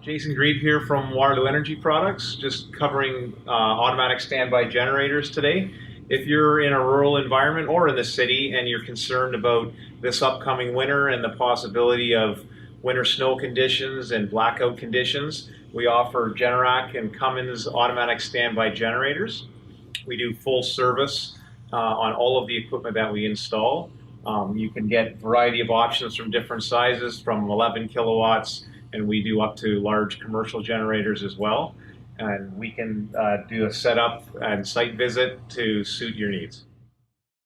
Jason Grieve here from Waterloo Energy Products, just covering automatic standby generators today. If you're in a rural environment or in the city and you're concerned about this upcoming winter and the possibility of winter snow conditions and blackout conditions, we offer Generac and Cummins automatic standby generators. We do full service on all of the equipment that we install. You can get a variety of options from different sizes, from 11 kilowatts, and we do up to large commercial generators as well. And we can do a setup and site visit to suit your needs.